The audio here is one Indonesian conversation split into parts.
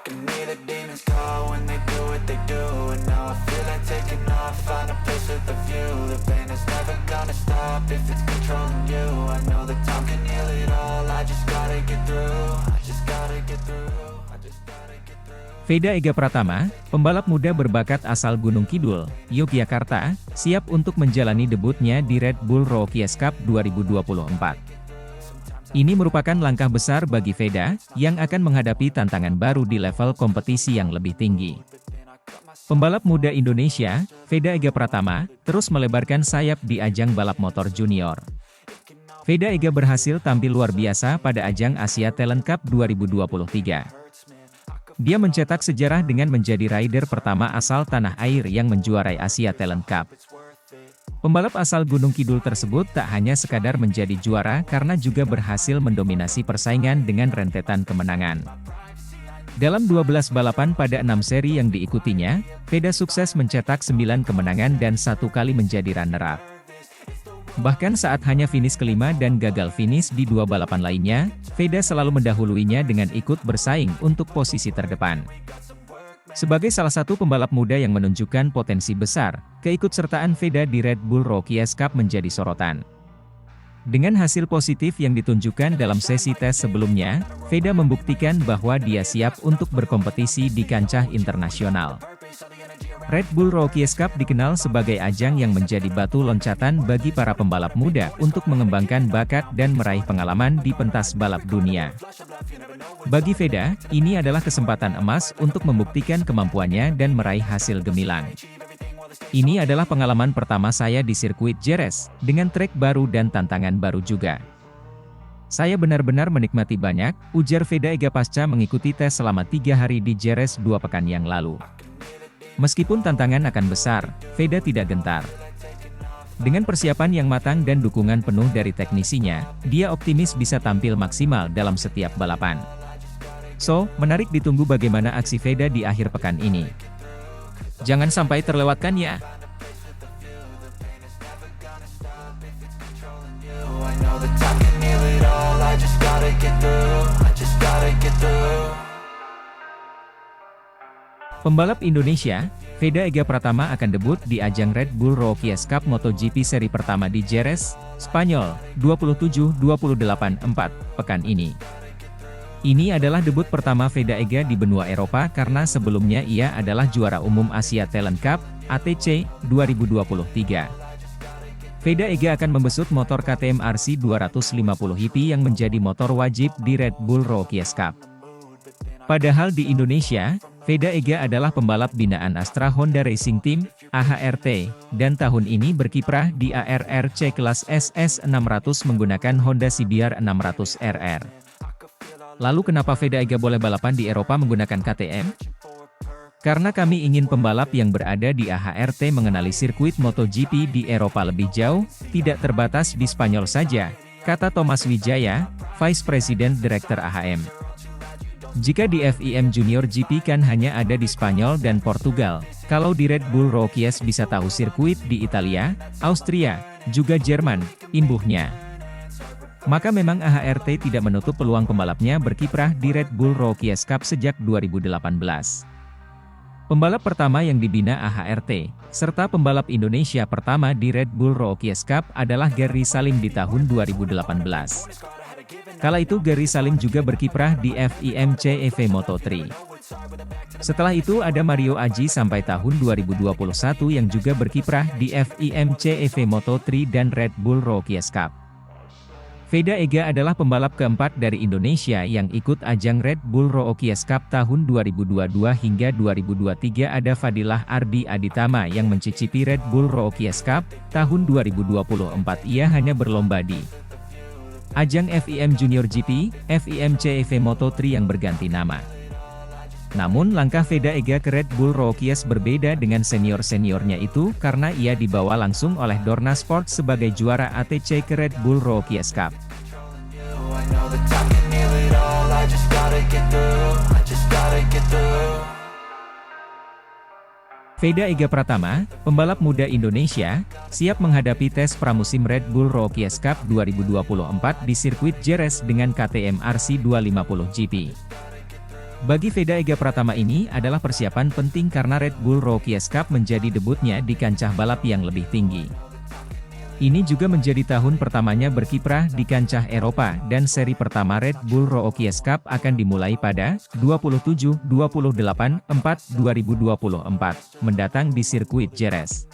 can hear the demons call when they do what they do. And now I feel like taking off, find a place with a view. The pain is never gonna stop if it's controlling you. I know that time can heal it all, I just gotta get through. I just gotta get through. I just gotta get through. Veda Ega Pratama, pembalap muda berbakat asal Gunung Kidul, Yogyakarta, siap untuk menjalani debutnya di Red Bull Rookies Cup 2024. Ini merupakan langkah besar bagi Veda, yang akan menghadapi tantangan baru di level kompetisi yang lebih tinggi. Pembalap muda Indonesia, Veda Ega Pratama, terus melebarkan sayap di ajang balap motor junior. Veda Ega berhasil tampil luar biasa pada ajang Asia Talent Cup 2023. Dia mencetak sejarah dengan menjadi rider pertama asal tanah air yang menjuarai Asia Talent Cup. Pembalap asal Gunung Kidul tersebut tak hanya sekadar menjadi juara karena juga berhasil mendominasi persaingan dengan rentetan kemenangan. Dalam 12 balapan pada 6 seri yang diikutinya, Veda sukses mencetak 9 kemenangan dan 1 kali menjadi runner-up. Bahkan saat hanya finish kelima dan gagal finish di 2 balapan lainnya, Veda selalu mendahuluinya dengan ikut bersaing untuk posisi terdepan. Sebagai salah satu pembalap muda yang menunjukkan potensi besar, keikutsertaan Veda di Red Bull Rookies Cup menjadi sorotan. Dengan hasil positif yang ditunjukkan dalam sesi tes sebelumnya, Veda membuktikan bahwa dia siap untuk berkompetisi di kancah internasional. Red Bull Rookies Cup dikenal sebagai ajang yang menjadi batu loncatan bagi para pembalap muda untuk mengembangkan bakat dan meraih pengalaman di pentas balap dunia. Bagi Veda, ini adalah kesempatan emas untuk membuktikan kemampuannya dan meraih hasil gemilang. Ini adalah pengalaman pertama saya di sirkuit Jerez, dengan trek baru dan tantangan baru juga. Saya benar-benar menikmati banyak, ujar Veda Ega pasca mengikuti tes selama 3 hari di Jerez 2 pekan yang lalu. Meskipun tantangan akan besar, Veda tidak gentar. Dengan persiapan yang matang dan dukungan penuh dari teknisinya, dia optimis bisa tampil maksimal dalam setiap balapan. So, menarik ditunggu bagaimana aksi Veda di akhir pekan ini. Jangan sampai terlewatkan ya. I know that time can heal it all, I just gotta get through. I just gotta get through. Pembalap Indonesia, Veda Ega Pratama akan debut di ajang Red Bull Rookies Cup MotoGP seri pertama di Jerez, Spanyol, 27-28-4 pekan ini. Ini adalah debut pertama Veda Ega di benua Eropa karena sebelumnya ia adalah juara umum Asia Talent Cup, ATC, 2023. Veda Ega akan membesut motor KTM RC 250 HP yang menjadi motor wajib di Red Bull Rookies Cup. Padahal di Indonesia, Veda Ega adalah pembalap binaan Astra Honda Racing Team, AHRT, dan tahun ini berkiprah di ARRC kelas SS600 menggunakan Honda CBR 600 RR. Lalu kenapa Veda Ega boleh balapan di Eropa menggunakan KTM? Karena kami ingin pembalap yang berada di AHRT mengenali sirkuit MotoGP di Eropa lebih jauh, tidak terbatas di Spanyol saja, kata Thomas Wijaya, Vice President Director AHM. Jika di FIM Junior GP kan hanya ada di Spanyol dan Portugal, kalau di Red Bull Rookies bisa tahu sirkuit di Italia, Austria, juga Jerman, imbuhnya. Maka memang AHRT tidak menutup peluang pembalapnya berkiprah di Red Bull Rookies Cup sejak 2018. Pembalap pertama yang dibina AHRT, serta pembalap Indonesia pertama di Red Bull Rookies Cup adalah Gary Salim di tahun 2018. Kala itu Gary Salim juga berkiprah di FIM CEV Moto3. Setelah itu ada Mario Aji sampai tahun 2021 yang juga berkiprah di FIM CEV Moto3 dan Red Bull Rookies Cup. Veda Ega adalah pembalap keempat dari Indonesia yang ikut ajang Red Bull Rookies Cup tahun 2022 hingga 2023. Ada Fadilah Ardi Aditama yang mencicipi Red Bull Rookies Cup tahun 2024. Ia hanya berlomba di ajang FIM Junior GP, FIM CEV Moto3 yang berganti nama. Namun langkah Veda Ega ke Red Bull Rookies berbeda dengan senior-seniornya itu karena ia dibawa langsung oleh Dorna Sport sebagai juara ATC ke Red Bull Rookies Cup. I know that time can heal it all, I just gotta get through. I just gotta get through. Veda Ega Pratama, pembalap muda Indonesia, siap menghadapi tes pramusim Red Bull Rookies Cup 2024 di sirkuit Jerez dengan KTM RC 250 GP. Bagi Veda Ega Pratama ini adalah persiapan penting karena Red Bull Rookies Cup menjadi debutnya di kancah balap yang lebih tinggi. Ini juga menjadi tahun pertamanya berkiprah di kancah Eropa dan seri pertama Red Bull Rookies Cup akan dimulai pada 27-28-4-2024 mendatang di sirkuit Jerez.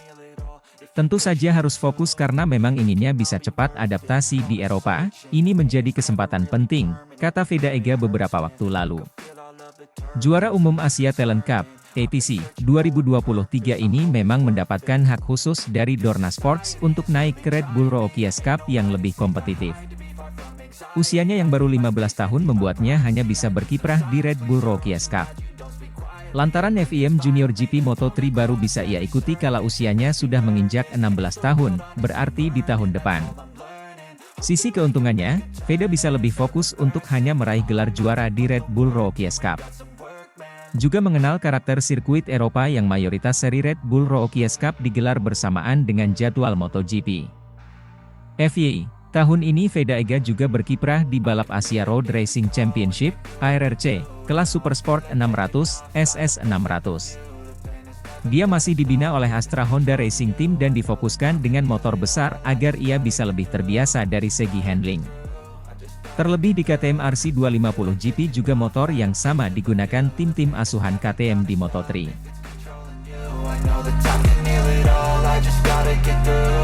Tentu saja harus fokus karena memang inginnya bisa cepat adaptasi di Eropa, ini menjadi kesempatan penting, kata Veda Ega beberapa waktu lalu. Juara umum Asia Talent Cup, ATC, 2023 ini memang mendapatkan hak khusus dari Dorna Sports untuk naik ke Red Bull Rookies Cup yang lebih kompetitif. Usianya yang baru 15 tahun membuatnya hanya bisa berkiprah di Red Bull Rookies Cup. Lantaran FIM Junior GP Moto3 baru bisa ia ikuti kala usianya sudah menginjak 16 tahun, berarti di tahun depan. Sisi keuntungannya, Veda bisa lebih fokus untuk hanya meraih gelar juara di Red Bull Rookies Cup. Juga mengenal karakter sirkuit Eropa yang mayoritas seri Red Bull Rookies Cup digelar bersamaan dengan jadwal MotoGP. FYI, tahun ini Veda Ega juga berkiprah di balap Asia Road Racing Championship, ARRC, kelas Supersport 600, SS 600. Dia masih dibina oleh Astra Honda Racing Team dan difokuskan dengan motor besar agar ia bisa lebih terbiasa dari segi handling. Terlebih di KTM RC 250 GP juga motor yang sama digunakan tim-tim asuhan KTM di Moto3. I know that time can heal it all. I just gotta get through.